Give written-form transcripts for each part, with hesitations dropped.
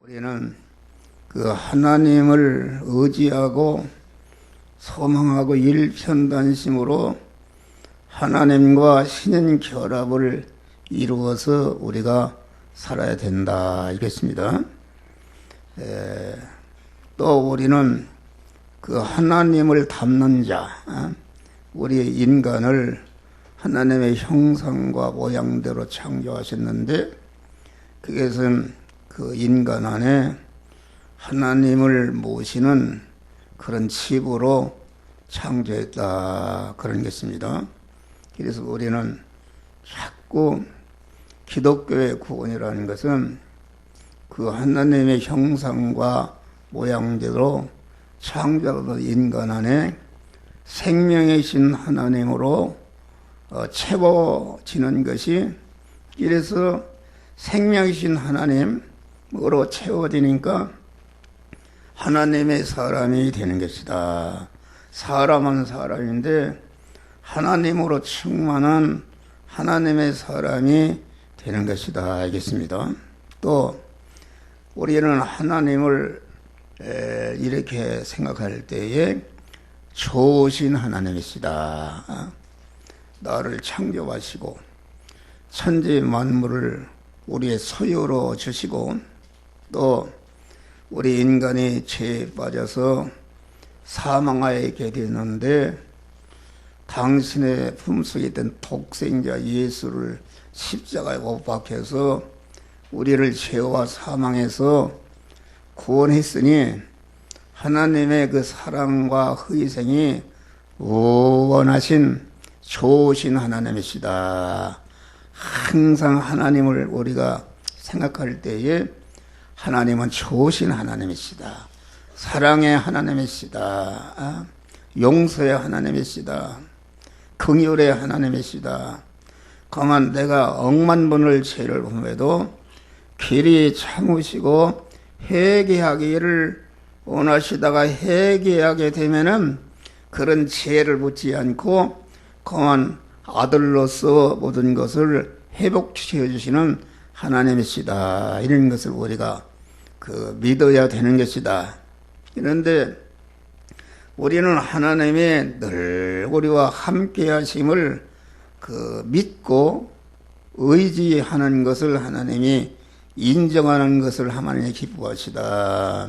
우리는 그 하나님을 의지하고 소망하고 일편단심으로 하나님과 신인 결합을 이루어서 우리가 살아야 된다 이겠습니다. 또 우리는 그 하나님을 닮는 자, 우리 인간을 하나님의 형상과 모양대로 창조하셨는데 그것은 그 인간 안에 하나님을 모시는 그런 칩으로 창조했다 그런 것입니다. 그래서 우리는 자꾸 기독교의 구원이라는 것은 그 하나님의 형상과 모양대로 창조된 인간 안에 생명이신 하나님으로 채워지는 것이, 그래서 생명이신 하나님으로 채워지니까 하나님의 사람이 되는 것이다. 사람은 사람인데 하나님으로 충만한 하나님의 사람이 되는 것이다 알겠습니다. 또 우리는 하나님을 이렇게 생각할 때에 좋으신 하나님이시다. 나를 창조하시고 천지 만물을 우리의 소유로 주시고 또 우리 인간이 죄에 빠져서 사망하게 되는데 당신의 품속에 있던 독생자 예수를 십자가에 못 박혀서 우리를 죄와 사망에서 구원했으니 하나님의 그 사랑과 희생이 원하신 좋으신 하나님이시다. 항상 하나님을 우리가 생각할 때에 하나님은 좋으신 하나님이시다. 사랑의 하나님이시다. 용서의 하나님이시다. 긍휼의 하나님이시다. 가만 내가 억만 번을 죄를 범해도 길이 참으시고 회개하기를 원하시다가 회개하게 되면은 그런 죄를 묻지 않고 가만 아들로서 모든 것을 회복시켜 주시는 하나님이시다. 이런 것을 우리가 믿어야 되는 것이다. 그런데 우리는 하나님의 늘 우리와 함께 하심을 믿고 의지하는 것을 하나님이 인정하는 것을 하나님이 기뻐하시다.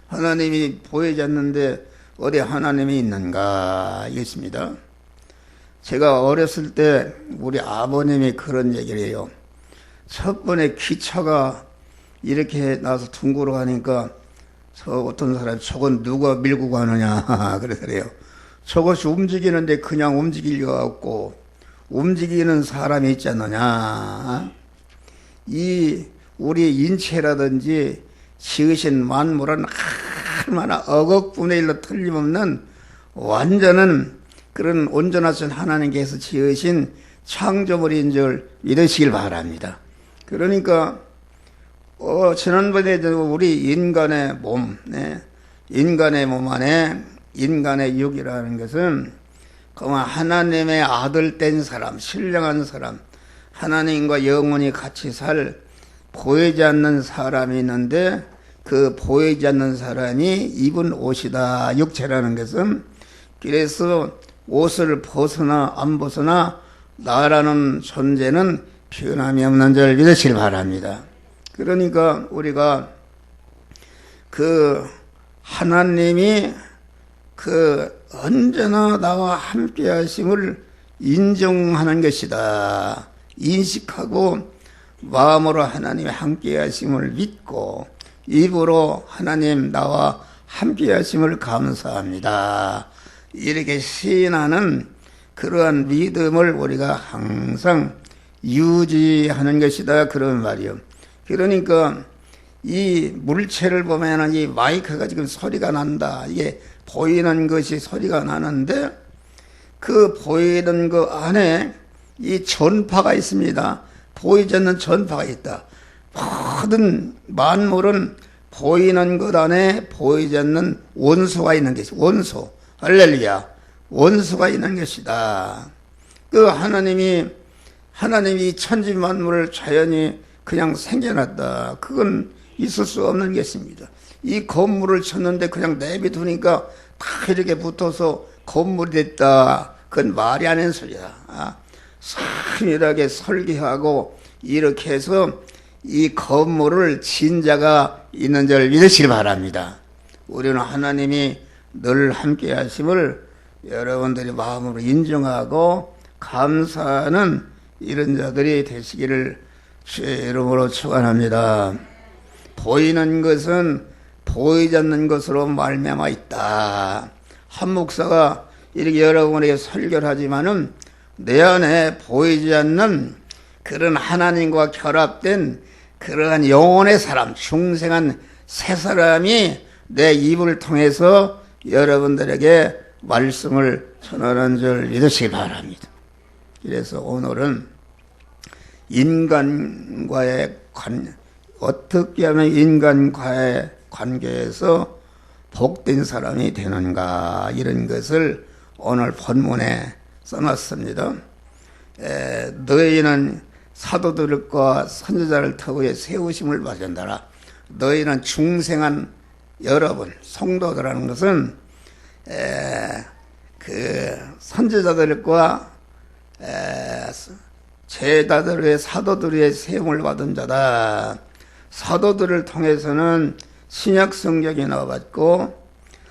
하나님이 보이지 않는데 어디 하나님이 있는가 이것입니다. 제가 어렸을 때 우리 아버님이 그런 얘기를 해요. 첫 번에 기차가 이렇게 나서 둥그러 가니까 저 어떤 사람이 저건 누가 밀고 가느냐 그러더래요. 저것이 움직이는데 그냥 움직일 리가 없고 움직이는 사람이 있지 않느냐. 이 우리 인체라든지 지으신 만물은 얼마나 억억분의 1로 틀림없는 완전한 그런 온전하신 하나님께서 지으신 창조물인 줄 믿으시길 바랍니다. 그러니까 지난번에 우리 인간의 몸, 인간의 몸 안에 인간의 육이라는 것은 하나님의 아들 된 사람, 신령한 사람, 하나님과 영원히 같이 살 보이지 않는 사람이 있는데 그 보이지 않는 사람이 입은 옷이다. 육체라는 것은 그래서 옷을 벗으나 안 벗으나 나라는 존재는 변함이 없는 줄 믿으시길 바랍니다. 그러니까 우리가 하나님이 언제나 나와 함께 하심을 인정하는 것이다. 인식하고 마음으로 하나님의 함께 하심을 믿고 입으로 하나님 나와 함께 하심을 감사합니다. 이렇게 시인하는 그러한 믿음을 우리가 항상 유지하는 것이다 그런 말이요. 그러니까 이 물체를 보면 이 마이크가 지금 소리가 난다. 이게 보이는 것이 소리가 나는데 그 보이는 것 안에 이 전파가 있습니다. 보이지 않는 전파가 있다. 모든 만물은 보이는 것 안에 보이지 않는 원소가 있는 것이 원소. 할렐루야. 원소가 있는 것이다. 하나님이 천지 만물을 자연히 그냥 생겨났다. 그건 있을 수 없는 것입니다. 이 건물을 쳤는데 그냥 내비두니까 다 이렇게 붙어서 건물이 됐다. 그건 말이 안 되는 소리다. 산일하게 설계하고 이렇게 해서 이 건물을 진 자가 있는 줄 믿으시기 바랍니다. 우리는 하나님이 늘 함께 하심을 여러분들이 마음으로 인정하고 감사하는 이런 자들이 되시기를 주의 이름으로 축원합니다. 보이는 것은 보이지 않는 것으로 말미암아 있다. 한 목사가 이렇게 여러분에게 설교를 하지만은 내 안에 보이지 않는 그런 하나님과 결합된 그러한 영혼의 사람, 중생한 새 사람이 내 입을 통해서 여러분들에게 말씀을 전하는 줄 믿으시기 바랍니다. 그래서 오늘은 인간과의 어떻게 하면 인간과의 관계에서 복된 사람이 되는가, 이런 것을 오늘 본문에 써놨습니다. 너희는 사도들과 선지자를 터위에 세우심을 받은다라. 너희는 중생한 여러분, 성도들이라는 것은 그 선지자들과 제자들의 사도들의 세움을 받은 자다. 사도들을 통해서는 신약 성경이 나왔고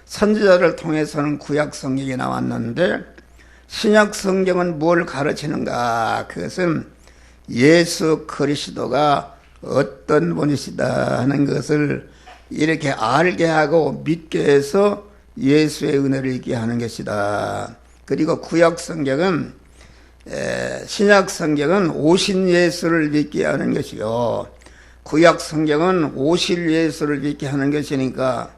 선지자를 통해서는 구약 성경이 나왔는데 신약 성경은 뭘 가르치는가? 그것은 예수 그리스도가 어떤 분이시다 하는 것을 이렇게 알게 하고 믿게 해서 예수의 은혜를 있게 하는 것이다. 그리고 구약 성경은 신약 성경은 오신 예수를 믿게 하는 것이요, 구약 성경은 오실 예수를 믿게 하는 것이니까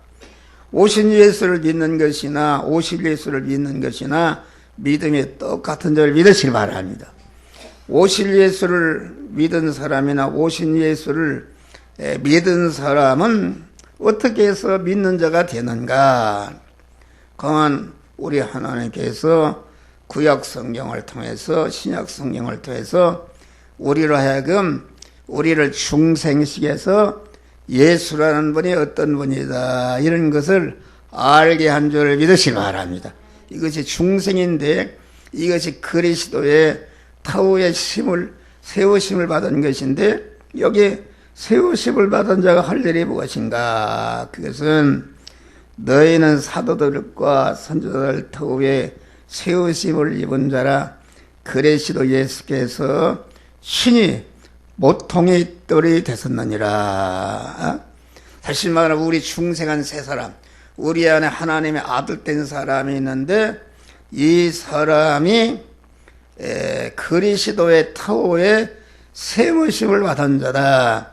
오신 예수를 믿는 것이나 오실 예수를 믿는 것이나 믿음이 똑같은 줄 믿으시기 바랍니다. 오실 예수를 믿은 사람이나 오신 예수를 믿은 사람은 어떻게 해서 믿는 자가 되는가? 그건 우리 하나님께서 구약 성경을 통해서 신약 성경을 통해서 우리로 하여금 우리를 중생시켜서 예수라는 분이 어떤 분이다, 이런 것을 알게 한 줄 믿으시기 바랍니다. 이것이 중생인데 이것이 그리스도의 타우의 세우심을 받은 것인데 여기 세우심을 받은 자가 할 일이 무엇인가? 그것은 너희는 사도들과 선지자들 터위에 세우심을 입은 자라. 그리스도 예수께서 신이 모통의 뜰이 되셨느니라. 다시 말하면 우리 중생한 세 사람, 우리 안에 하나님의 아들 된 사람이 있는데 이 사람이 그리스도의 타오에 세우심을 받은 자다.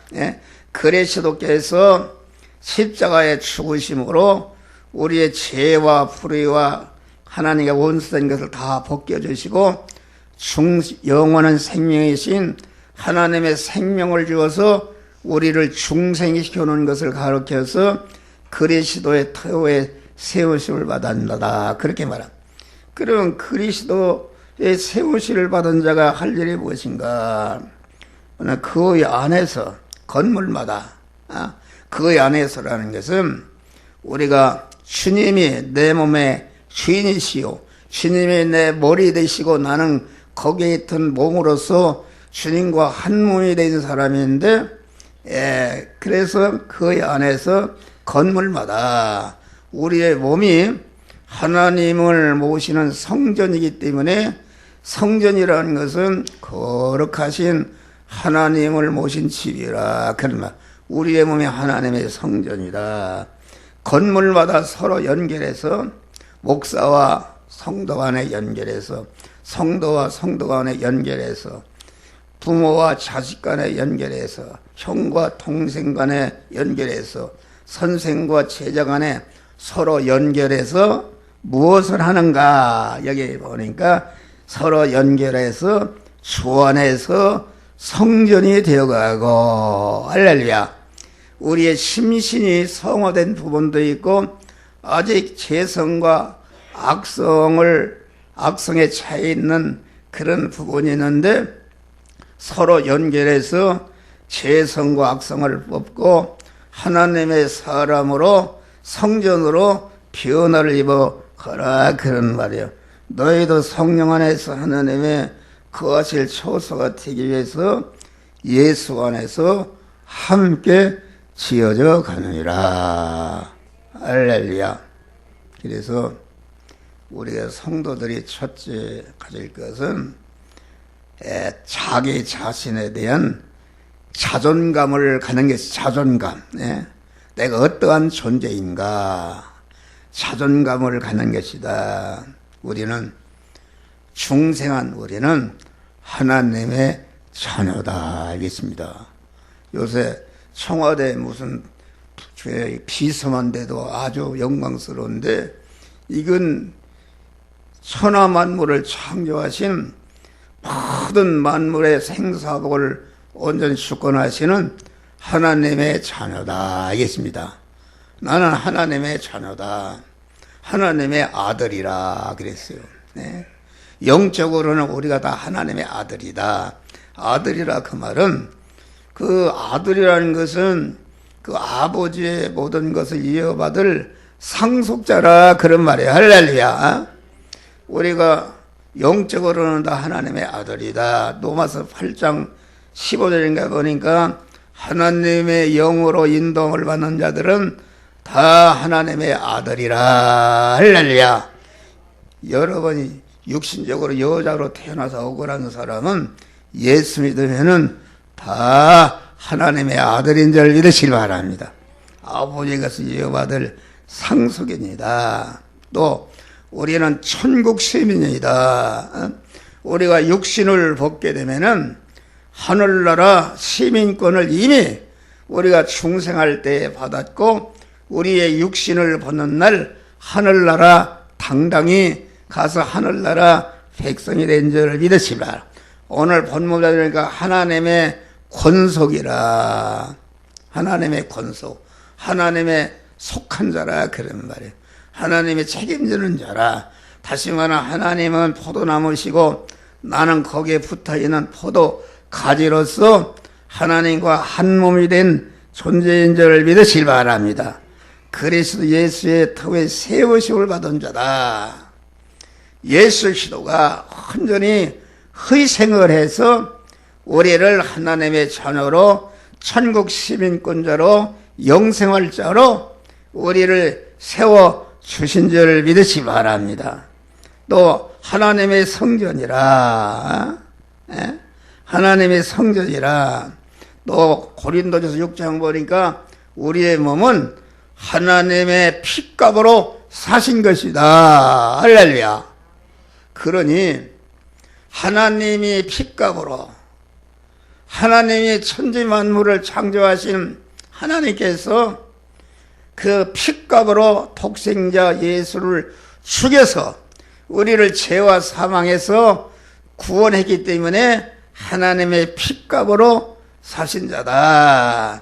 그리스도께서 십자가의 죽으심으로 우리의 죄와 불의와 하나님의 원수된 것을 다 벗겨주시고 영원한 생명이신 하나님의 생명을 주어서 우리를 중생시켜놓은 것을 가르쳐서 그리스도의 터에 세우심을 받았다, 그렇게 말합니다. 그럼 그리스도의 세우심을 받은 자가 할 일이 무엇인가? 그 안에서 건물마다 그 안에서라는 것은 우리가 주님이 내 몸의 주인이시오, 주님이 내 머리 되시고 나는 거기에 있던 몸으로서 주님과 한 몸이 된 사람인데, 그래서 그 안에서 건물마다 우리의 몸이 하나님을 모시는 성전이기 때문에 성전이라는 것은 거룩하신 하나님을 모신 집이라. 그러나 우리의 몸이 하나님의 성전이다. 건물마다 서로 연결해서 목사와 성도 간에 연결해서 성도와 성도 간에 연결해서 부모와 자식 간에 연결해서 형과 동생 간에 연결해서 선생과 제자 간에 서로 연결해서 무엇을 하는가? 여기 보니까 서로 연결해서 주 안에서 성전이 되어가고, 할렐루야. 우리의 심신이 성화된 부분도 있고 아직 죄성과 악성에 차 있는 그런 부분이 있는데 서로 연결해서 죄성과 악성을 뽑고 하나님의 사람으로 성전으로 변화를 입어 가라 그런 말이에요. 너희도 성령 안에서 하나님의 거하실 초소가 되기 위해서 예수 안에서 함께 지어져 가느니라. 할렐루야. 그래서 우리가 성도들이 첫째 가질 것은 자기 자신에 대한 자존감을 갖는 것이 자존감. 내가 어떠한 존재인가. 자존감을 갖는 것이다. 우리는 중생한 우리는 하나님의 자녀다 알겠습니다. 요새 청와대 무슨 비서만 돼도 아주 영광스러운데 이건 천하 만물을 창조하신 모든 만물의 생사복을 온전히 주권하시는 하나님의 자녀다 알겠습니다. 나는 하나님의 자녀다. 하나님의 아들이라 그랬어요. 영적으로는 우리가 다 하나님의 아들이다. 아들이라 그 말은 그 아들이라는 것은 그 아버지의 모든 것을 이어받을 상속자라 그런 말이에요. 할렐루야. 우리가 영적으로는 다 하나님의 아들이다. 로마서 8장 15절인가 보니까 하나님의 영으로 인도를 받는 자들은 다 하나님의 아들이라. 할렐루야. 여러분이 육신적으로 여자로 태어나서 억울한 사람은 예수 믿으면은 다 하나님의 아들인 줄 믿으시기 바랍니다. 아버지께서 이어받을 상속입니다. 또 우리는 천국 시민이다. 우리가 육신을 벗게 되면은 하늘나라 시민권을 이미 우리가 중생할 때 받았고 우리의 육신을 벗는 날 하늘나라 당당히 가서 하늘나라 백성이 된 줄 믿으시기 바랍니다. 오늘 본문자니까 하나님의 권속이라. 하나님의 권속. 하나님의 속한 자라 그런 말이에요. 하나님의 책임지는 자라. 다시 말하면 하나님은 포도나무시고 나는 거기에 붙어있는 포도 가지로서 하나님과 한 몸이 된 존재인 줄 믿으시기 바랍니다. 그리스도 예수의 터에 세우심을 받은 자다. 예수 그리스도가 온전히 희생을 해서 우리를 하나님의 자녀로 천국 시민권자로 영생활자로 우리를 세워주신 줄 믿으시기 바랍니다. 또 하나님의 성전이라. 하나님의 성전이라. 또 고린도전서 6장 보니까 우리의 몸은 하나님의 핏값으로 사신 것이다. 할렐루야. 그러니 하나님이 핏값으로 하나님이 천지 만물을 창조하신 하나님께서 그 핏값으로 독생자 예수를 죽여서 우리를 죄와 사망에서 구원했기 때문에 하나님의 핏값으로 사신 자다.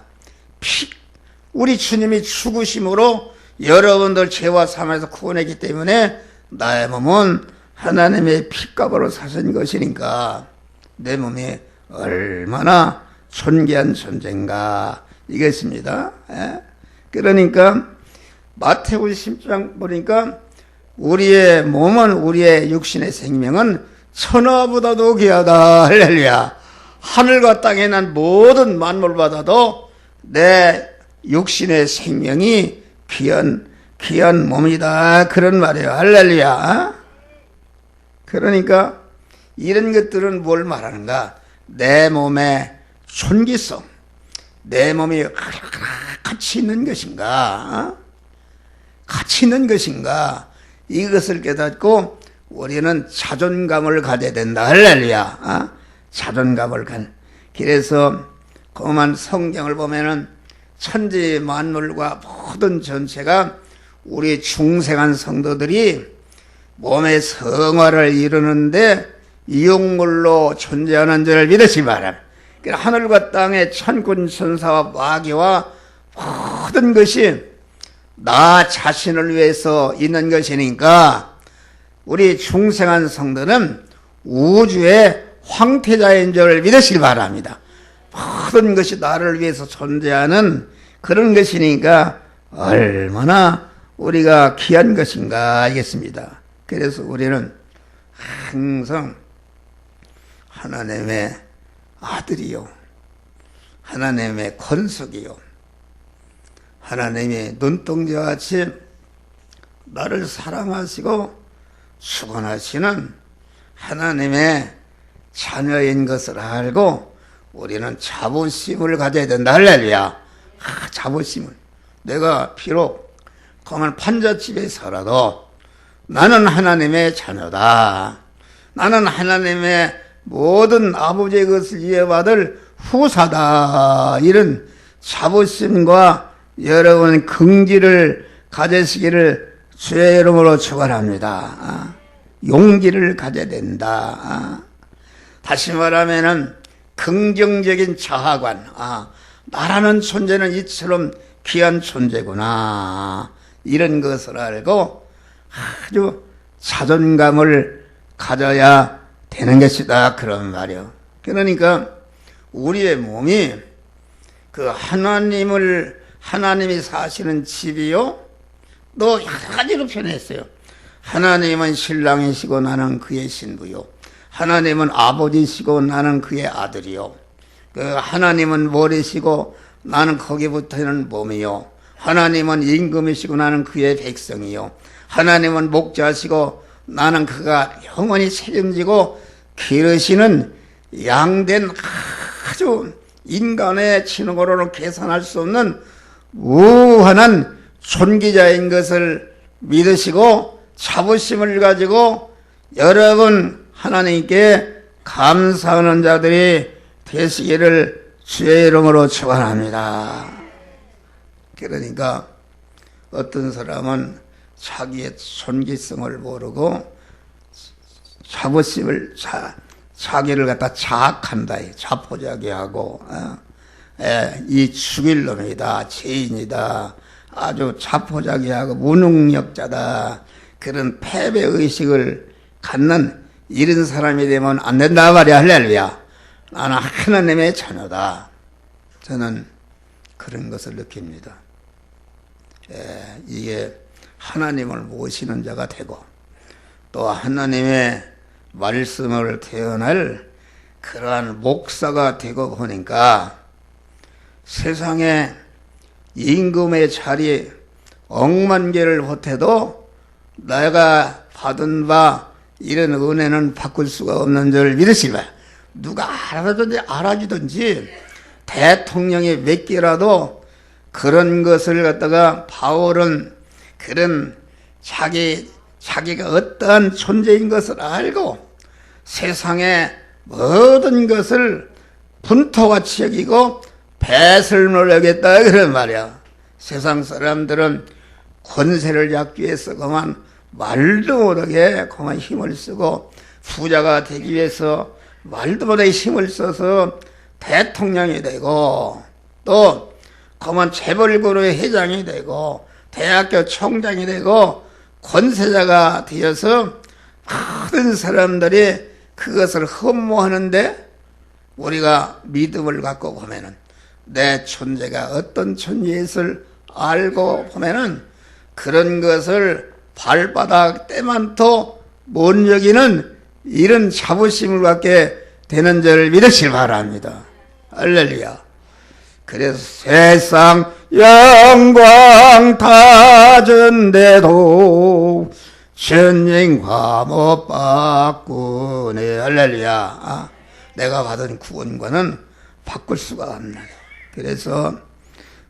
우리 주님이 죽으심으로 여러분들 죄와 사망에서 구원했기 때문에 나의 몸은 하나님의 핏값으로 사신 것이니까 내 몸이 얼마나 존귀한 존재인가 이겠습니다. 그러니까 마태복음 10장 보니까 우리의 몸은 우리의 육신의 생명은 천하보다도 귀하다. 할렐루야. 하늘과 땅에 난 모든 만물보다도 내 육신의 생명이 귀한 몸이다. 그런 말이에요. 할렐루야. 그러니까 이런 것들은 뭘 말하는가? 내 몸의 존귀성, 내 몸이 가치 있는 것인가? 가치 있는 것인가? 이것을 깨닫고 우리는 자존감을 가져야 된다. 할렐루야. 자존감을 그래서 그만 성경을 보면은 천지 만물과 모든 전체가 우리 중생한 성도들이 몸의 성화를 이루는데 이용물로 존재하는 줄 믿으시기 바랍니다. 하늘과 땅의 천군 천사와 마귀와 모든 것이 나 자신을 위해서 있는 것이니까 우리 중생한 성도는 우주의 황태자인 줄 믿으시기 바랍니다. 모든 것이 나를 위해서 존재하는 그런 것이니까 얼마나 우리가 귀한 것인가 알겠습니다. 그래서 우리는 항상 하나님의 아들이요, 하나님의 권속이요, 하나님의 눈동자와 같이 나를 사랑하시고 축원하시는 하나님의 자녀인 것을 알고 우리는 자부심을 가져야 된다. 할렐루야. 자부심을. 내가 비록 그만 판잣집에 살아도 나는 하나님의 자녀다. 나는 하나님의 모든 아버지의 것을 이어받을 후사다. 이런 자부심과 여러분 긍지를 가지시기를 주의 이름으로 축원합니다. 용기를 가져야 된다. 다시 말하면은 긍정적인 자아관. 나라는 존재는 이처럼 귀한 존재구나. 이런 것을 알고 아주 자존감을 가져야 되는 것이다. 그런 말이요. 그러니까 우리의 몸이 그 하나님이 사시는 집이요. 또 여러 가지로 표현했어요. 하나님은 신랑이시고 나는 그의 신부요. 하나님은 아버지시고 나는 그의 아들이요. 하나님은 머리시고 나는 거기부터는 몸이요. 하나님은 임금이시고 나는 그의 백성이요. 하나님은 목자시고 나는 그가 영원히 책임지고 기르시는 양된 아주 인간의 지능으로는 계산할 수 없는 무한한 존귀자인 것을 믿으시고 자부심을 가지고 여러분 하나님께 감사하는 자들이 되시기를 주의 이름으로 축원합니다. 그러니까 어떤 사람은 자기의 존귀성을 모르고 자부심을 자기를 갖다 자학한다. 자포자기하고 이 죽일 놈이다. 죄인이다. 아주 자포자기하고 무능력자다. 그런 패배의식을 갖는 이런 사람이 되면 안 된다 말이야. 할렐루야. 나는 하나님의 자녀다. 저는 그런 것을 느낍니다. 이게 하나님을 모시는 자가 되고 또 하나님의 말씀을 대언할 그러한 목사가 되고 보니까 세상에 임금의 자리 억만 개를 보태도 내가 받은 바 이런 은혜는 바꿀 수가 없는 줄 믿으시라. 누가 알아주든지 대통령이 몇 개라도 그런 것을 갖다가 바울은 그런 자기가 어떠한 존재인 것을 알고 세상의 모든 것을 분토같이 여기고 배설물 여겼다 그런 말이야. 세상 사람들은 권세를 잡기 위해서 그만 말도 못하게 그만 힘을 쓰고 부자가 되기 위해서 말도 못하게 힘을 써서 대통령이 되고 또 그만 재벌그룹의 회장이 되고 대학교 총장이 되고 권세자가 되어서 모든 사람들이 그것을 흠모하는데 우리가 믿음을 갖고 보면은 내 존재가 어떤 존재인지를 알고 보면은 그런 것을 발바닥 때만도 못 여기는 이런 자부심을 갖게 되는 줄 믿으시기 바랍니다. 할렐루야. 그래서 세상 영광 다 준데도 전쟁화 못 바꾸네. 할렐루야. 내가 받은 구원과는 바꿀 수가 없네. 그래서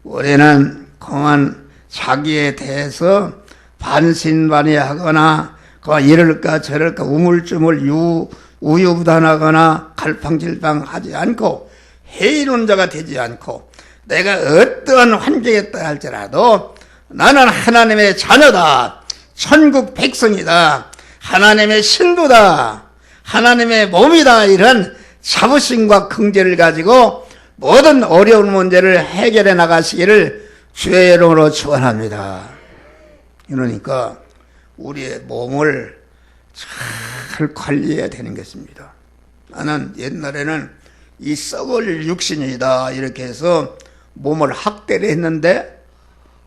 우리는 그만 자기에 대해서 반신반의하거나 이럴까 저럴까 우물쭈물 우유부단하거나 갈팡질팡하지 않고 해이론자가 되지 않고 내가 어떠한 환경에 있다 할지라도 나는 하나님의 자녀다. 천국 백성이다. 하나님의 신부다. 하나님의 몸이다. 이런 자부심과 긍지를 가지고 모든 어려운 문제를 해결해 나가시기를 주의 이름으로 축원합니다. 그러니까 우리의 몸을 잘 관리해야 되는 것입니다. 나는 옛날에는 이 썩을 육신이다 이렇게 해서 몸을 학대를 했는데,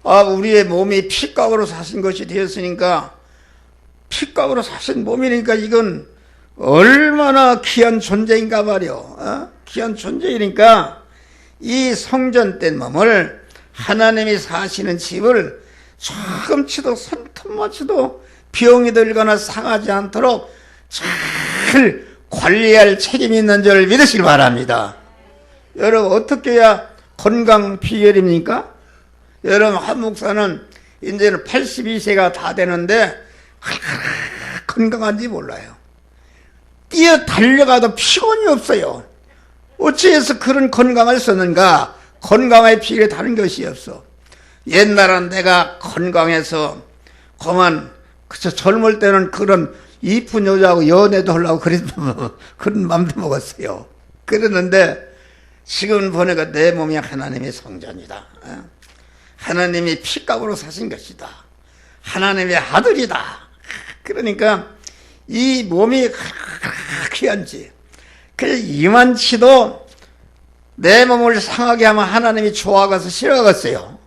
우리의 몸이 피값으로 사신 것이 되었으니까, 피값으로 사신 몸이니까 이건 얼마나 귀한 존재인가 말이요. 귀한 존재이니까 이 성전된 몸을 하나님이 사시는 집을 조금치도 손톱만치도 병이 들거나 상하지 않도록 잘 관리할 책임이 있는 줄 믿으시길 바랍니다. 여러분, 어떻게 해야 건강 비결입니까? 여러분, 한 목사는 이제는 82세가 다 되는데 건강한지 몰라요. 뛰어 달려가도 피곤이 없어요. 어찌해서 그런 건강을 썼는가? 건강의 비결이 다른 것이 없어. 옛날은 내가 건강해서 그만 그저 젊을 때는 그런 이쁜 여자하고 연애도 하려고 그런 맘도 먹었어요. 그러는데 지금 보니까 내 몸이 하나님의 성전이다. 하나님이 피값으로 사신 것이다. 하나님의 아들이다. 그러니까 이 몸이 귀한지, 그래서 이만치도 내 몸을 상하게 하면 하나님이 좋아가서 싫어하겠어요.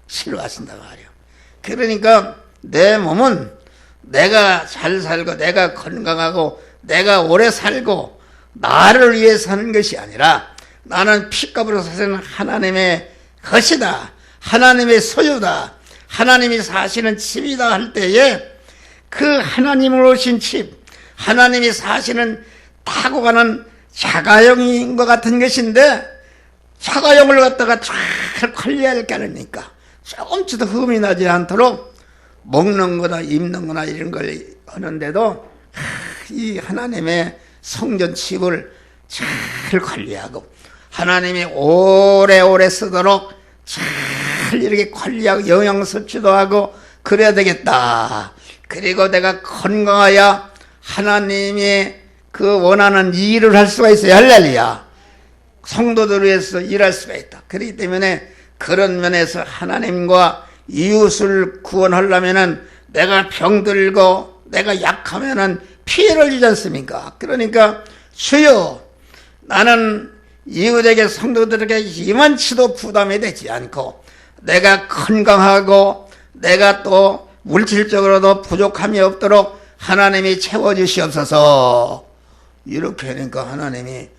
싫어하신다 말이에요. 그러니까 내 몸은 내가 잘 살고 내가 건강하고 내가 오래 살고 나를 위해 사는 것이 아니라 나는 피값으로 사는 하나님의 것이다. 하나님의 소유다. 하나님이 사시는 집이다 할 때에 그 하나님으로 오신 집, 하나님이 사시는 타고 가는 자가용인 것 같은 것인데 자가용을 갖다가 잘 관리할 게 아닙니까? 조금치도 흠이 나지 않도록 먹는 거나 입는 거나 이런 걸 하는데도 이 하나님의 성전 집을 잘 관리하고 하나님이 오래오래 쓰도록 잘 이렇게 관리하고 영양 섭취도 하고 그래야 되겠다. 그리고 내가 건강해야 하나님이 그 원하는 일을 할 수가 있어요. 할렐루야. 성도들을 위해서 일할 수가 있다. 그렇기 때문에 그런 면에서 하나님과 이웃을 구원하려면은 내가 병들고 내가 약하면은 피해를 주지 않습니까? 그러니까 주여, 나는 이웃에게 성도들에게 이만치도 부담이 되지 않고 내가 건강하고 내가 또 물질적으로도 부족함이 없도록 하나님이 채워주시옵소서. 이렇게 하니까 하나님이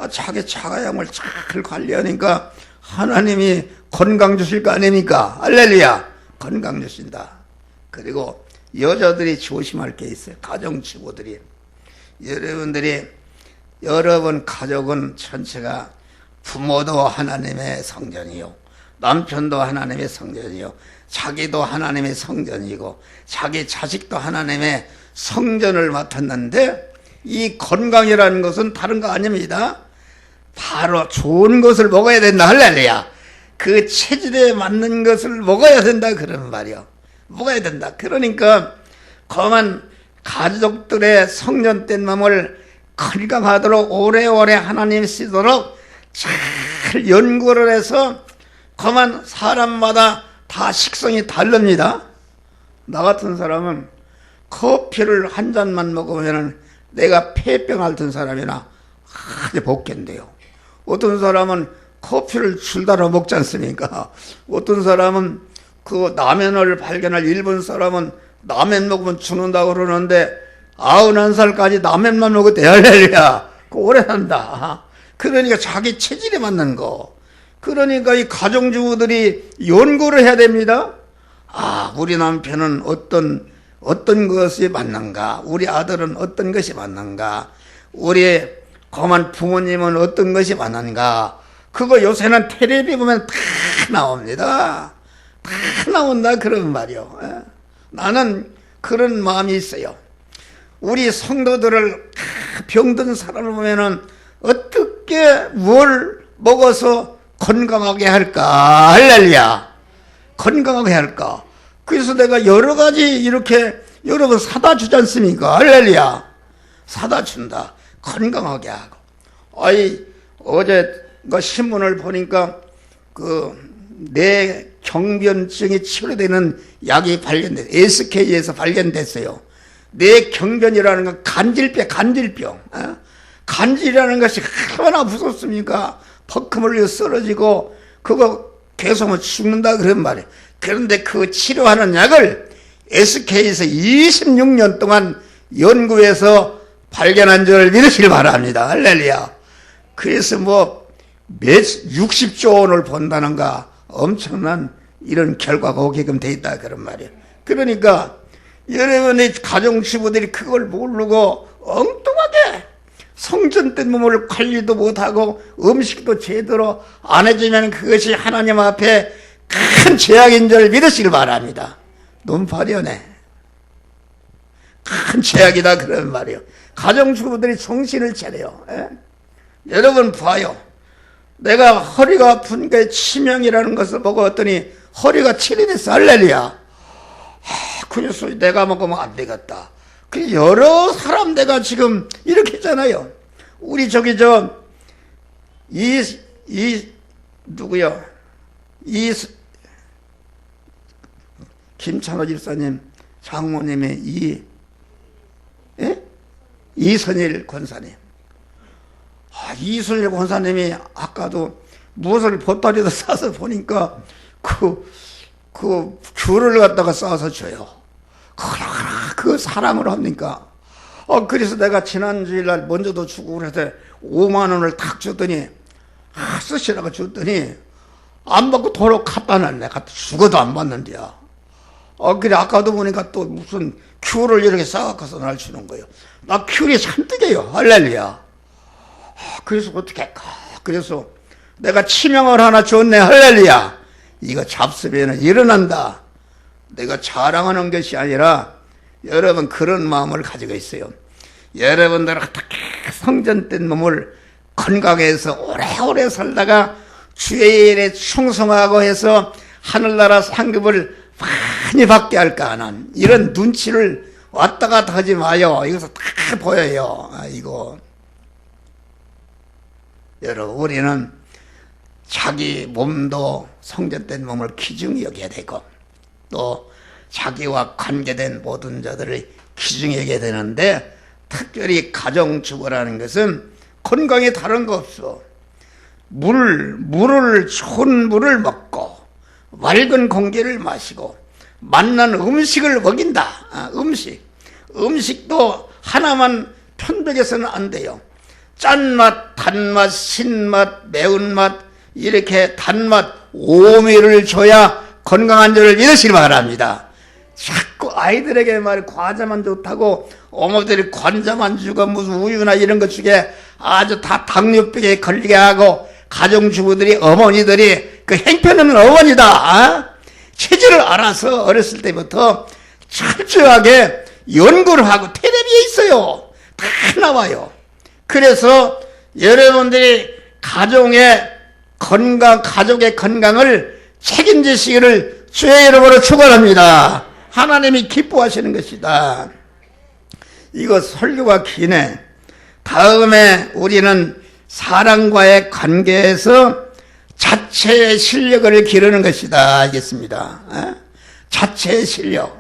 자기 자가용을 잘 관리하니까 하나님이 건강 주실 거 아닙니까? 할렐루야. 건강 주신다. 그리고 여자들이 조심할 게 있어요. 가정주부들이. 여러분 가족은 전체가 부모도 하나님의 성전이요, 남편도 하나님의 성전이요, 자기도 하나님의 성전이고 자기 자식도 하나님의 성전을 맡았는데 이 건강이라는 것은 다른 거 아닙니다. 바로 좋은 것을 먹어야 된다. 할렐루야. 그 체질에 맞는 것을 먹어야 된다. 그러는 말이요. 먹어야 된다. 그러니까 거만 가족들의 성전된 몸을 건강하도록 오래오래 하나님 쓰도록 잘 연구를 해서 거만 사람마다 다 식성이 다릅니다. 나 같은 사람은 커피를 한 잔만 먹으면 내가 폐병 앓던 사람이나 아주 복견돼요. 어떤 사람은 커피를 줄다라 먹지 않습니까? 어떤 사람은 그 라면을 발견할 일본 사람은 라면 먹으면 죽는다고 그러는데 91살까지 라면만 먹었대. 할렐루야. 오래 산다. 그러니까 자기 체질에 맞는 거. 그러니까 이 가정주부들이 연구를 해야 됩니다. 우리 남편은 어떤 것이 맞는가? 우리 아들은 어떤 것이 맞는가? 우리 거만 부모님은 어떤 것이 맞는가? 그거 요새는 텔레비 보면 다 나옵니다. 다 나온다 그런 말이요. 나는 그런 마음이 있어요. 우리 성도들을 병든 사람을 보면은 어떻게 뭘 먹어서 건강하게 할까? 할렐루야. 건강하게 할까? 그래서 내가 여러 가지 이렇게 여러분 사다 주지 않습니까? 할렐루야. 사다 준다. 건강하게 하고. 어제 그 신문을 보니까 내 경변증이 치료되는 약이 발견됐어요. SK에서 발견됐어요. 내 경변이라는 건 간질병. 간질이라는 것이 얼마나 무섭습니까? 버크물려 쓰러지고 그거 계속하면 죽는다 그런 말이에요. 그런데 그 치료하는 약을 SK에서 26년 동안 연구해서 발견한 줄 믿으시길 바랍니다. 할렐루야. 그래서 뭐 60조 원을 번다는가 엄청난 이런 결과가 오게끔 돼 있다 그런 말이에요. 그러니까 여러분의 가정주부들이 그걸 모르고 엉뚱하게 성전된 몸을 관리도 못하고 음식도 제대로 안 해주면 그것이 하나님 앞에 큰 죄악인 줄 믿으시길 바랍니다. 너무 발연해. 큰 죄악이다 그런 말이에요. 가정주부들이 정신을 차려요. 여러분 봐요. 내가 허리가 아프니까 치명이라는 것을 먹었더니 허리가 7이 됐어. 할렐루야. 그래서 내가 먹으면 안 되겠다. 그 여러 사람 내가 지금 이렇게 했잖아요. 우리 저기 누구요? 김찬호 집사님 장모님의 이선일 권사님. 이선일 권사님이 아까도 무엇을 보따리도 싸서 보니까 그 귤을 갖다가 싸서 줘요. 그 사랑을 합니까? 그래서 내가 지난주일 날 먼저도 주고 그래서 5만 원을 탁 줬더니 쓰시라고 줬더니 안 받고 도로 갖다 놨네. 죽어도 안 받는데요. 그래 아까도 보니까 또 무슨 귤을 이렇게 싸갖고서 날 주는 거예요. 나 귤이 산뜻해요. 할렐루야. 그래서 어떻게 할까? 그래서 내가 치명을 하나 줬네. 할렐루야. 이거 잡수면은 일어난다. 내가 자랑하는 것이 아니라 여러분 그런 마음을 가지고 있어요. 여러분들 어떻게 성전된 몸을 건강하게 해서 오래오래 살다가 주의 일에 충성하고 해서 하늘나라 상급을 많이 받게 할까 하는 이런 눈치를 왔다 갔다 하지 마요. 이것은 다 보여요. 이거 여러분 우리는 자기 몸도 성전된 몸을 귀중히 여겨야 되고 또 자기와 관계된 모든 자들을 귀중히 여겨야 되는데 특별히 가정주부라는 것은 건강에 다른 거 없어. 좋은 물을 먹고 맑은 공기를 마시고 맛난 음식을 먹인다. 음식도 하나만 편백해서는 안 돼요. 짠맛, 단맛, 신맛, 매운맛 이렇게 단맛 5미를 줘야 건강한 줄을 믿으시기 바랍니다. 자꾸 아이들에게 과자만 좋다고 어머들이 관자만 주고 무슨 우유나 이런 것 주게 아주 다 당뇨병에 걸리게 하고 가정주부들이 어머니들이 그 행편없는 어머니다. 체질을 알아서 어렸을 때부터 철저하게 연구를 하고 텔레비에 있어요. 다 나와요. 그래서 여러분들이 가족의 건강을 책임지시기를 주의 이름으로 축원합니다. 하나님이 기뻐하시는 것이다. 이거 설교가 기네. 다음에 우리는 사랑과의 관계에서 자체의 실력을 기르는 것이다. 알겠습니다. 자체의 실력.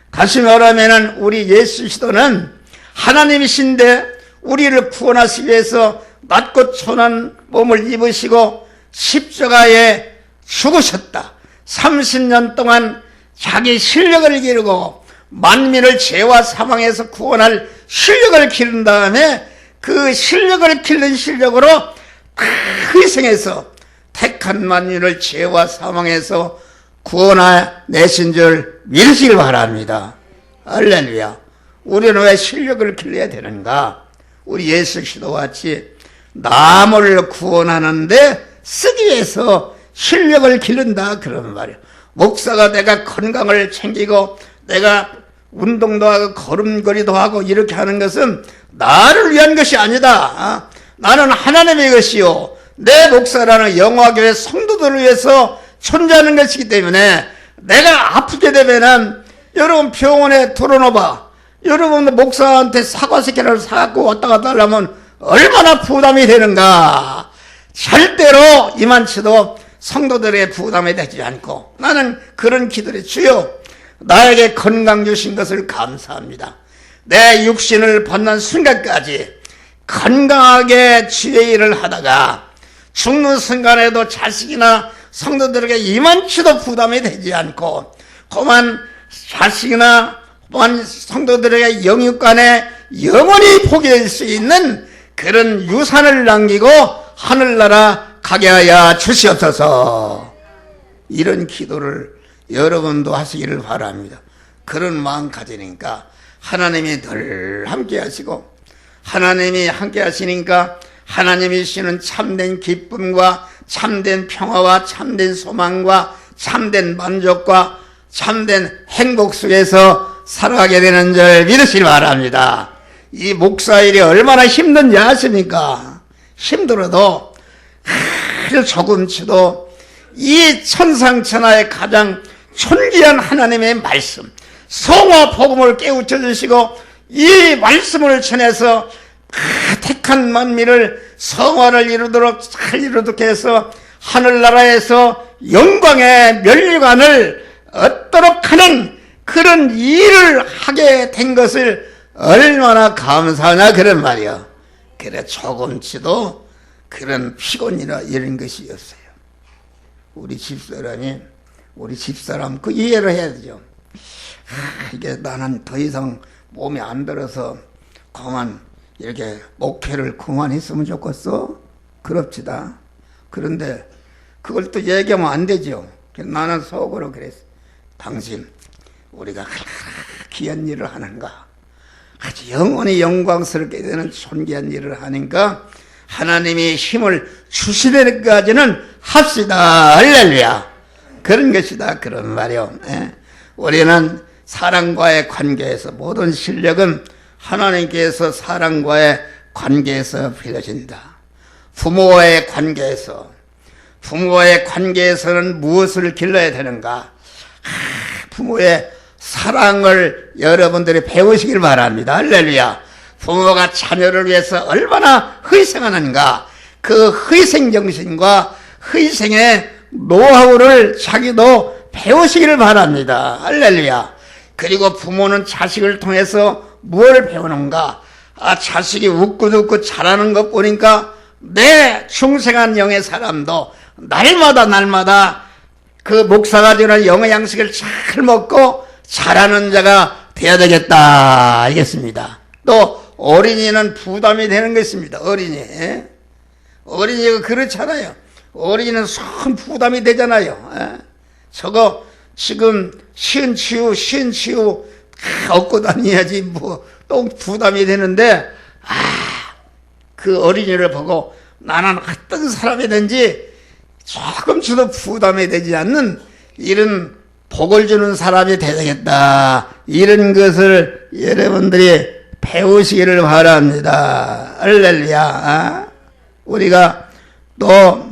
다시 말하면 우리 예수 시도는 하나님이신데 우리를 구원하시기 위해서 낮고 천한 몸을 입으시고 십자가에 죽으셨다. 30년 동안 자기 실력을 기르고 만민을 죄와 사망에서 구원할 실력을 기른 다음에 그 실력을 기른 실력으로 희생해서 택한 만민을 죄와 사망에서 구원해내신 줄 믿으시길 바랍니다. 할렐루야. 우리는 왜 실력을 길러야 되는가? 우리 예수 그리스도와 같이 남을 구원하는데 쓰기 위해서 실력을 기른다 그런 말이에요. 목사가 내가 건강을 챙기고 내가 운동도 하고 걸음걸이도 하고 이렇게 하는 것은 나를 위한 것이 아니다. 나는 하나님의 것이요 내 목사라는 영화교회 성도들을 위해서 존재하는 것이기 때문에 내가 아프게 되면은 여러분 병원에 들어놓아봐. 여러분 목사한테 사과 새끼를 사갖고 왔다 갔다 하려면 얼마나 부담이 되는가. 절대로 이만치도 성도들의 부담이 되지 않고 나는 그런 기도를 주여 나에게 건강 주신 것을 감사합니다. 내 육신을 받는 순간까지 건강하게 주의 일을 하다가 죽는 순간에도 자식이나 성도들에게 이만치도 부담이 되지 않고 그만 자식이나 또한 성도들에게 영육간에 영원히 복이 될 수 있는 그런 유산을 남기고 하늘나라 가게 하여 주시옵소서. 이런 기도를 여러분도 하시기를 바랍니다. 그런 마음 가지니까 하나님이 늘 함께 하시고 하나님이 함께 하시니까 하나님이 주시는 참된 기쁨과 참된 평화와 참된 소망과 참된 만족과 참된 행복 속에서 살아가게 되는 줄 믿으시기 바랍니다. 이 목사일이 얼마나 힘든지 아십니까? 힘들어도 아주 조금치도 이 천상천하의 가장 존귀한 하나님의 말씀 성화 복음을 깨우쳐 주시고 이 말씀을 전해서 택한 만민을 성화를 이루도록 잘 이루도록 해서 하늘나라에서 영광의 면류관을 얻도록 하는 그런 일을 하게 된 것을 얼마나 감사하냐 그런 말이요. 그래 조금치도 그런 피곤이나 이런 것이 없어요. 우리 집사람 그 이해를 해야 되죠. 이게 나는 더 이상 몸이 안 들어서 그만 이렇게 목회를 그만했으면 좋겠어? 그럽시다. 그런데 그걸 또 얘기하면 안 되죠. 나는 속으로 그랬어. 당신 우리가 귀한 일을 하는가? 아주 영원히 영광스럽게 되는 존귀한 일을 하니까 하나님이 힘을 주시려까지는 합시다. 할렐루야. 그런 것이다. 그런 말이요. 우리는 사랑과의 관계에서 모든 실력은 하나님께서 사랑과의 관계에서 빌려진다. 부모와의 관계에서는 무엇을 길러야 되는가? 부모의 사랑을 여러분들이 배우시길 바랍니다. 할렐루야. 부모가 자녀를 위해서 얼마나 희생하는가? 그 희생 정신과 희생의 노하우를 자기도 배우시기를 바랍니다. 할렐루야. 그리고 부모는 자식을 통해서 뭘 배우는가? 자식이 웃고 잘하는 것 보니까 내 중생한 영의 사람도 날마다 그 목사가 주는 영의 양식을 잘 먹고 잘하는 자가 되어야 되겠다. 알겠습니다. 또 어린이는 부담이 되는 것입니다. 어린이가 그렇잖아요. 어린이는 큰 부담이 되잖아요. 저거 지금 쉬운 치유 다 얻고 다녀야지 뭐 또 부담이 되는데 그 어린이를 보고 나는 어떤 사람이든지 조금씩도 부담이 되지 않는 이런 복을 주는 사람이 되겠다. 이런 것을 여러분들이 배우시기를 바랍니다. 할렐루야. 우리가 또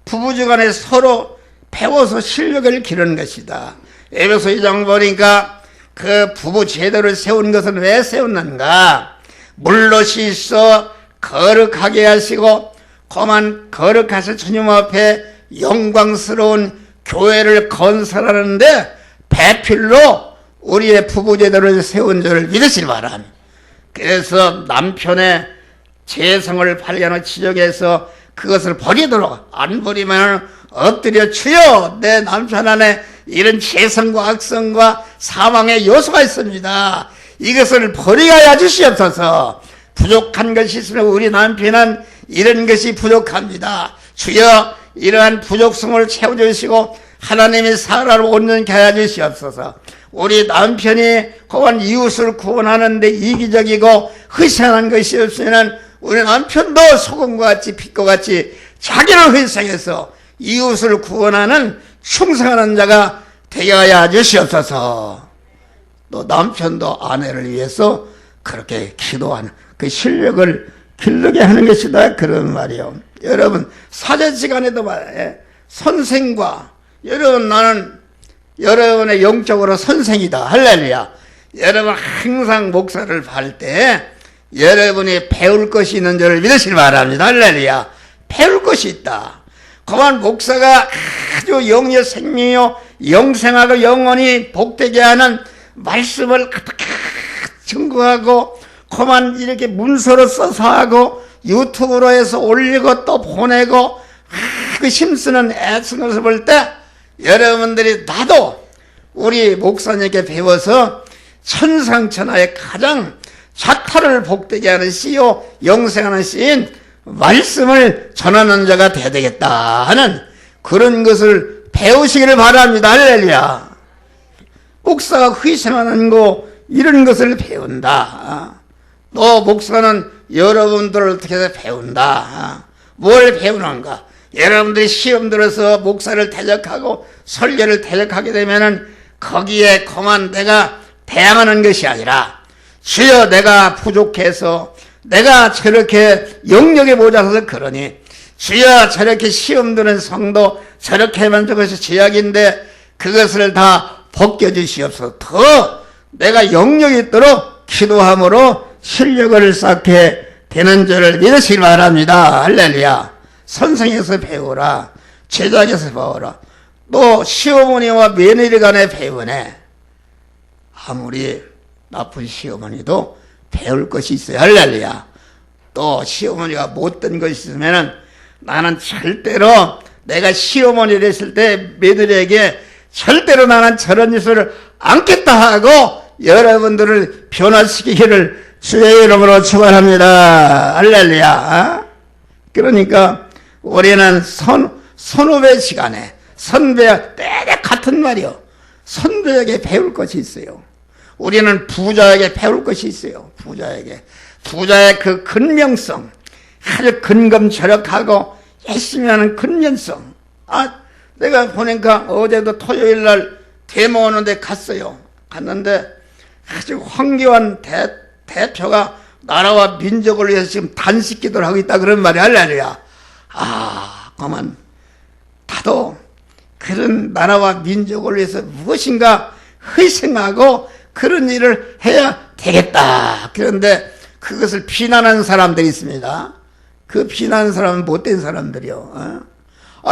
부부지간에 서로 배워서 실력을 기르는 것이다. 에베소 2장 보니까 그 부부 제도를 세운 것은 왜 세웠는가? 물로 씻어 거룩하게 하시고 그만 거룩하신 주님 앞에 영광스러운 교회를 건설하는데 배필로 우리의 부부 제도를 세운 줄을 믿으시기 바랍니다. 그래서 남편의 재성을 발견하고 지적해서 그것을 버리도록, 안 버리면 엎드려 주여 내 남편 안에 이런 재성과 악성과 사망의 요소가 있습니다. 이것을 버리가야 주시옵소서. 부족한 것이 있으면 우리 남편은 이런 것이 부족합니다. 주여 이러한 부족성을 채워주시고 하나님이 사람을 온전케 하여 주시옵소서. 우리 남편이 그간 이웃을 구원하는데 이기적이고 희생한 것이 없으면 우리 남편도 소금과 같이 빛과 같이 자기를 희생해서 이웃을 구원하는 충성하는 자가 되어야 주시옵소서. 또 남편도 아내를 위해서 그렇게 기도하는 그 실력을 기르게 하는 것이다. 그런 말이요. 여러분 사제 시간에도 말해 선생과 여러분 나는 여러분의 영적으로 선생이다. 할렐루야. 여러분 항상 목사를 할 때 여러분이 배울 것이 있는 줄 믿으시기 바랍니다. 할렐루야. 배울 것이 있다. 그만 목사가 아주 영의 생명이요 영생하고 영원히 복되게 하는 말씀을 증거하고 그만 이렇게 문서로 써서 하고 유튜브로 해서 올리고 또 보내고 그 힘쓰는 애쓰는 것을 볼 때 여러분들이 나도 우리 목사님께 배워서 천상천하의 가장 자타를 복되게 하는 씨요 영생하는 씨인 말씀을 전하는 자가 돼야 되겠다 하는 그런 것을 배우시기를 바랍니다. 할렐루야. 목사가 희생하는 거 이런 것을 배운다. 또 목사는 여러분들을 어떻게 해서 배운다. 뭘 배우는가? 여러분들이 시험 들어서 목사를 대적하고 설교를 대적하게 되면은 거기에 그만 내가 대항하는 것이 아니라 주여 내가 부족해서 내가 저렇게 영역에 모자라서 그러니 주여 저렇게 시험 드는 성도 저렇게 하면 저것이 죄악인데 그것을 다 벗겨주시옵소서. 더 내가 영역이 있도록 기도함으로 실력을 쌓게 되는 줄을 믿으시기 바랍니다. 할렐루야. 선생에서 배우라. 제자에서 배우라. 또 시어머니와 며느리 간에 배우네. 아무리 나쁜 시어머니도 배울 것이 있어요. 할렐루야. 또 시어머니가 못된 것이 있으면은 나는 절대로 내가 시어머니 됐을 때 며느리에게 절대로 나는 저런 짓을 않겠다 하고 여러분들을 변화시키기를 주의 이름으로 축원합니다. 할렐루야. 그러니까 우리는 선후배 시간에 선배 때려 같은 말이요. 선배에게 배울 것이 있어요. 우리는 부자에게 배울 것이 있어요. 부자의 그 근명성, 아주 근검절약하고 열심히 하는 근면성. 내가 보니까 어제도 토요일 날 데모 오는데 갔어요. 갔는데 아주 황교안 대표가 나라와 민족을 위해서 지금 단식 기도를 하고 있다 그런 말이 할렐루야. 그만 나도 그런 나라와 민족을 위해서 무엇인가 희생하고 그런 일을 해야 되겠다. 그런데 그것을 비난하는 사람들이 있습니다. 그 비난하는 사람은 못된 사람들이요.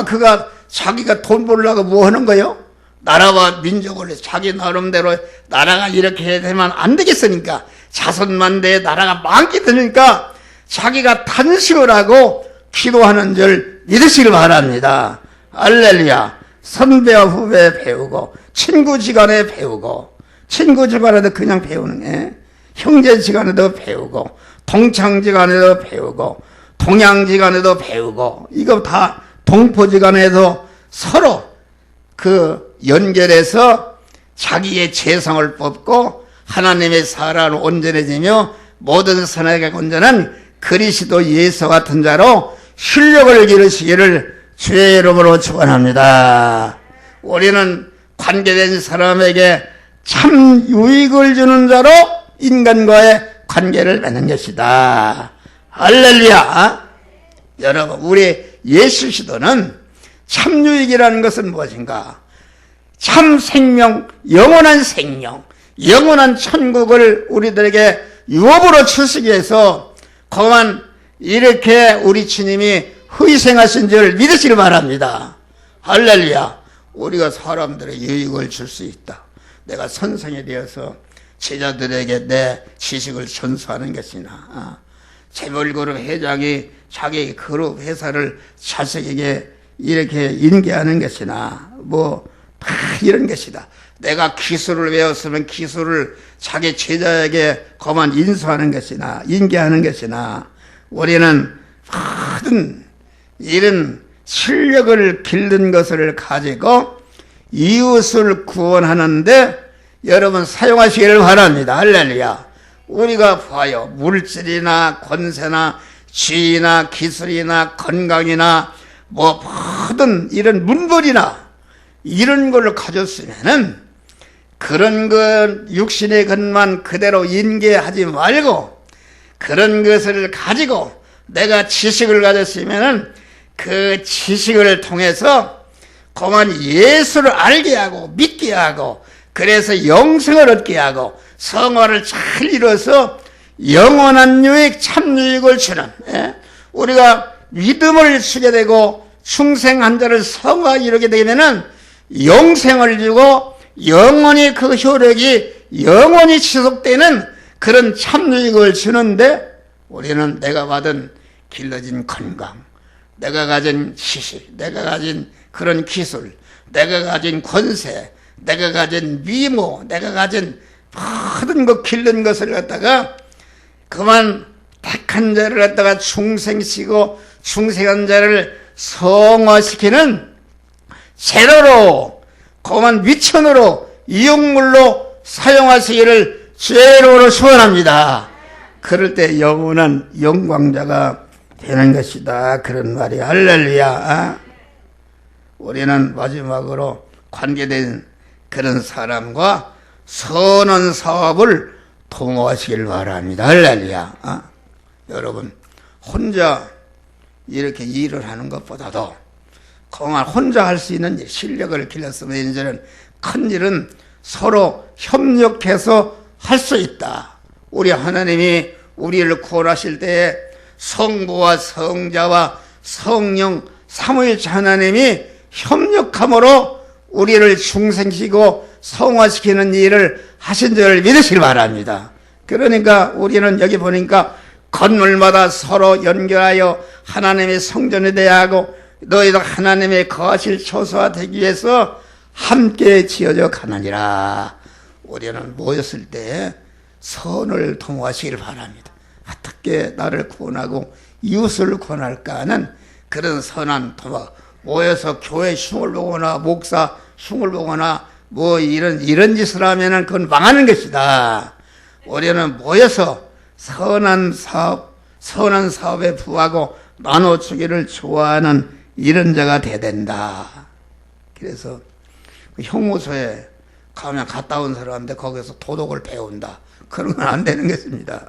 그가 자기가 돈 벌려고 뭐 하는 거요? 나라와 민족을 위해서 자기 나름대로 나라가 이렇게 되면 안 되겠으니까 자손만 돼 나라가 많게 되니까 자기가 단식을 하고 기도하는 줄 믿으시길 바랍니다. 할렐루야. 선배와 후배 배우고 친구지간에 배우고 친구지간에도 그냥 배우는 게 형제지간에도 배우고 동창지간에도 배우고 동양지간에도 배우고 이거 다 동포지간에도 서로 그 연결해서 자기의 재성을 뽑고 하나님의 사랑으로 온전해지며 모든 선악에 온전한 그리스도 예수 같은 자로 실력을 기르시기를 주의 이름으로 축원합니다. 우리는 관계된 사람에게 참 유익을 주는 자로 인간과의 관계를 맺는 것이다. 할렐루야. 여러분 우리 예수 시도는 참 유익이라는 것은 무엇인가? 참 생명, 영원한 생명, 영원한 천국을 우리들에게 유업으로 주시기 위해서 그만 이렇게 우리 주님이 희생하신 줄 믿으시길 바랍니다. 할렐루야. 우리가 사람들의 유익을 줄 수 있다. 내가 선생이 되어서 제자들에게 내 지식을 전수하는 것이나 재벌그룹 회장이 자기 그룹 회사를 자식에게 이렇게 인계하는 것이나 다 이런 것이다. 내가 기술을 배웠으면 기술을 자기 제자에게 그만 인수하는 것이나 인계하는 것이나 우리는 모든 이런 실력을 기른 것을 가지고 이웃을 구원하는데 여러분 사용하시기를 바랍니다. 할렐루야. 우리가 봐요. 물질이나 권세나 지위나 기술이나 건강이나 모든 이런 문물이나 이런 걸 가졌으면은 그런 것 육신의 것만 그대로 인계하지 말고 그런 것을 가지고 내가 지식을 가졌으면은 그 지식을 통해서 그만 예수를 알게 하고 믿게 하고 그래서 영생을 얻게 하고 성화를 잘 이뤄서 영원한 유익 참 유익을 주는 우리가 믿음을 주게 되고 충생한 자를 성화 이루게 되면은 영생을 주고 영원히 그 효력이 영원히 지속되는 그런 참 유익을 주는데 우리는 내가 받은 길러진 건강, 내가 가진 지식, 내가 가진 그런 기술, 내가 가진 권세, 내가 가진 미모, 내가 가진 모든 것 길른 것을 갖다가 그만 택한 자를 갖다가 중생시키고 중생한 자를 성화시키는 재료로 그만 미천으로 이용물로 사용하시기를 죄로로 소원합니다. 그럴 때 영원한 영광자가 되는 것이다. 그런 말이 할렐루야. 우리는 마지막으로 관계된 그런 사람과 선한 사업을 도모하시길 바랍니다. 할렐루야. 여러분 혼자 이렇게 일을 하는 것보다도 그만 혼자 할 수 있는 일, 실력을 길렀으면 이제는 큰 일은 서로 협력해서 할 수 있다. 우리 하나님이 우리를 구원하실 때에 성부와 성자와 성령 삼위일체 하나님이 협력함으로 우리를 중생시키고 성화시키는 일을 하신 줄을 믿으시길 바랍니다. 그러니까 우리는 여기 보니까 건물마다 서로 연결하여 하나님의 성전이 되어야 하고 너희도 하나님의 거하실 처소가 되기 위해서 함께 지어져 가느니라. 우리는 모였을 때 선을 도모하시길 바랍니다. 어떻게 나를 구원하고 이웃을 구원할까 하는 그런 선한 도모. 모여서 교회 흉을 보거나 목사 흉을 보거나 뭐 이런 짓을 하면은 그건 망하는 것이다. 우리는 모여서 선한 사업에 부하고 나눠주기를 좋아하는 이런 자가 돼야 된다. 그래서 그 형무소에 가면 갔다 온 사람인데 거기서 도덕을 배운다. 그런 건 안 되는 것입니다.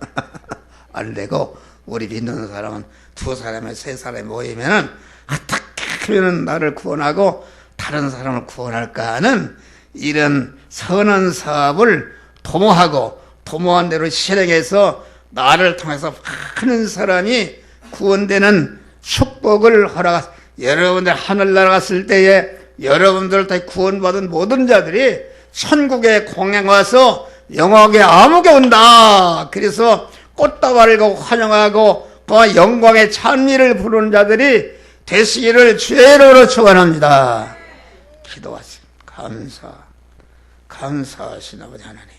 안 되고 우리 믿는 사람은 두 사람에 세 사람이 모이면은 어떻게 하면 나를 구원하고 다른 사람을 구원할까 하는 이런 선한 사업을 도모하고 도모한 대로 실행해서 나를 통해서 많은 사람이 구원되는 축복을 허락하사 여러분들 하늘나라 갔을 때에 여러분들 다 구원받은 모든 자들이 천국에 공양 와서 영광의 암흑에 온다. 그래서 꽃다발을 환영하고 그 영광의 찬미를 부르는 자들이 되시기를 주의로 축원합니다. 기도하십니다. 감사하신 아버지 하나님,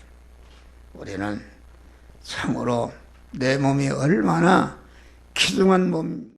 우리는 참으로 내 몸이 얼마나 귀중한 몸